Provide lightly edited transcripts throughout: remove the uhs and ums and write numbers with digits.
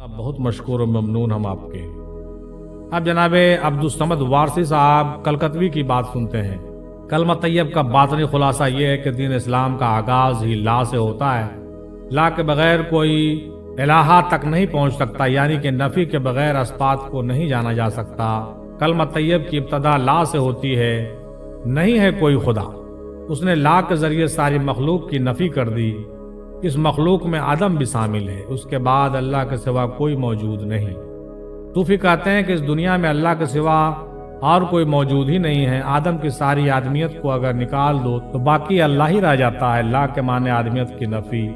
بہت مشکور و ممنون ہم آپ کے۔ اب جناب عبدالصمد وارثی صاحب کلکتوی کی بات سنتے ہیں۔ کلمہ طیب کا باطنی خلاصہ یہ ہے کہ دین اسلام کا آغاز ہی لا سے ہوتا ہے۔ لا کے بغیر کوئی الہا تک نہیں پہنچ سکتا، یعنی کہ نفی کے بغیر اثبات کو نہیں جانا جا سکتا۔ کلمہ طیب کی ابتدا لا سے ہوتی ہے۔ نہیں ہے کوئی خدا، اس نے لا کے ذریعے ساری مخلوق کی نفی کر دی۔ اس مخلوق میں عدم بھی شامل ہے، اس کے بعد اللہ کے سوا کوئی موجود نہیں۔ صوفی کہتے ہیں کہ اس دنیا میں اللہ کے سوا اور کوئی موجود ہی نہیں ہے۔ آدم کی ساری آدمیت کو اگر نکال دو تو باقی اللہ ہی رہ جاتا ہے۔ اللہ کے معنی آدمیت کی نفی،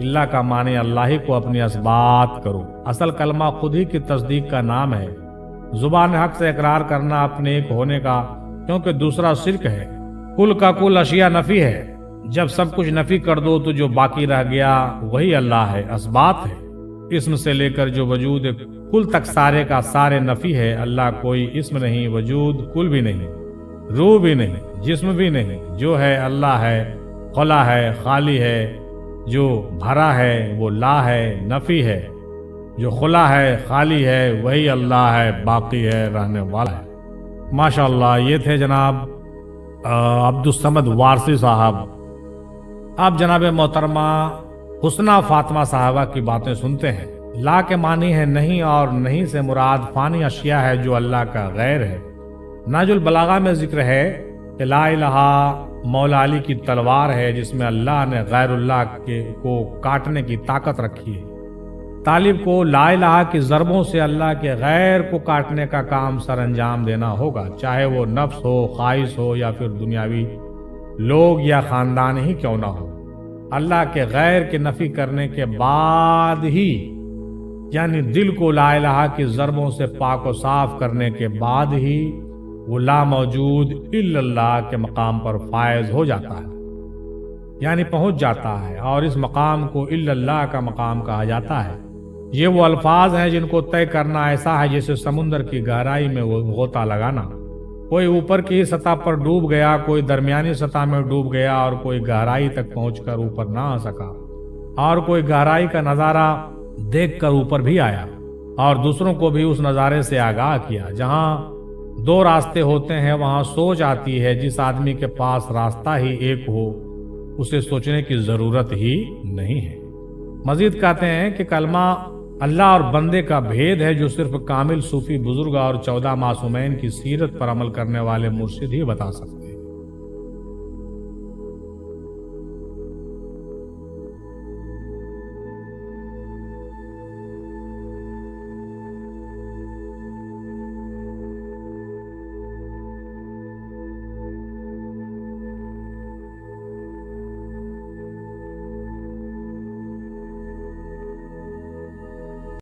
اللہ کا معنی اللہ ہی کو اپنی اثبات کرو۔ اصل کلمہ خود ہی کی تصدیق کا نام ہے، زبان حق سے اقرار کرنا اپنے ایک ہونے کا، کیونکہ دوسرا شرک ہے۔ کل کا کل اشیاء نفی ہے، جب سب کچھ نفی کر دو تو جو باقی رہ گیا وہی اللہ ہے، اثبات ہے۔ اسم سے لے کر جو وجود کل تک سارے کا سارے نفی ہے۔ اللہ کوئی اسم نہیں، وجود کل بھی نہیں، روح بھی نہیں، جسم بھی نہیں۔ جو ہے اللہ ہے، خلا ہے، خالی ہے۔ جو بھرا ہے وہ لا ہے، نفی ہے۔ جو خلا ہے، خالی ہے، وہی اللہ ہے، باقی ہے، رہنے والا ہے۔ ماشاءاللہ، یہ تھے جناب عبدالصمد وارثی صاحب۔ آپ جناب محترمہ حسنہ فاطمہ صاحبہ کی باتیں سنتے ہیں۔ لا کے معنی ہے نہیں، اور نہیں سے مراد فانی اشیاء ہے جو اللہ کا غیر ہے۔ نہج البلاغہ میں ذکر ہے کہ لا الہ مولا علی کی تلوار ہے، جس میں اللہ نے غیر اللہ کو کاٹنے کی طاقت رکھی ہے۔ طالب کو لا الہ کی ضربوں سے اللہ کے غیر کو کاٹنے کا کام سر انجام دینا ہوگا، چاہے وہ نفس ہو، خواہش ہو، یا پھر دنیاوی لوگ یا خاندان ہی کیوں نہ ہو۔ اللہ کے غیر کے نفی کرنے کے بعد ہی، یعنی دل کو لا الہ کی ضربوں سے پاک و صاف کرنے کے بعد ہی وہ لا موجود الا اللہ کے مقام پر فائز ہو جاتا ہے، یعنی پہنچ جاتا ہے، اور اس مقام کو الا اللہ کا مقام کہا جاتا ہے۔ یہ وہ الفاظ ہیں جن کو طے کرنا ایسا ہے جیسے سمندر کی گہرائی میں وہ غوطہ لگانا۔ کوئی اوپر کی سطح پر ڈوب گیا، کوئی درمیانی سطح میں ڈوب گیا، اور کوئی گہرائی تک پہنچ کر اوپر نہ آ سکا، اور کوئی گہرائی کا نظارہ دیکھ کر اوپر بھی آیا اور دوسروں کو بھی اس نظارے سے آگاہ کیا۔ جہاں دو راستے ہوتے ہیں وہاں سوچ آتی ہے۔ جس آدمی کے پاس راستہ ہی ایک ہو اسے سوچنے کی ضرورت ہی نہیں ہے۔ مزید کہتے ہیں کہ کلمہ اللہ اور بندے کا بھید ہے، جو صرف کامل صوفی بزرگ اور 14 معصومین کی سیرت پر عمل کرنے والے مرشد ہی بتا سکتے ہیں۔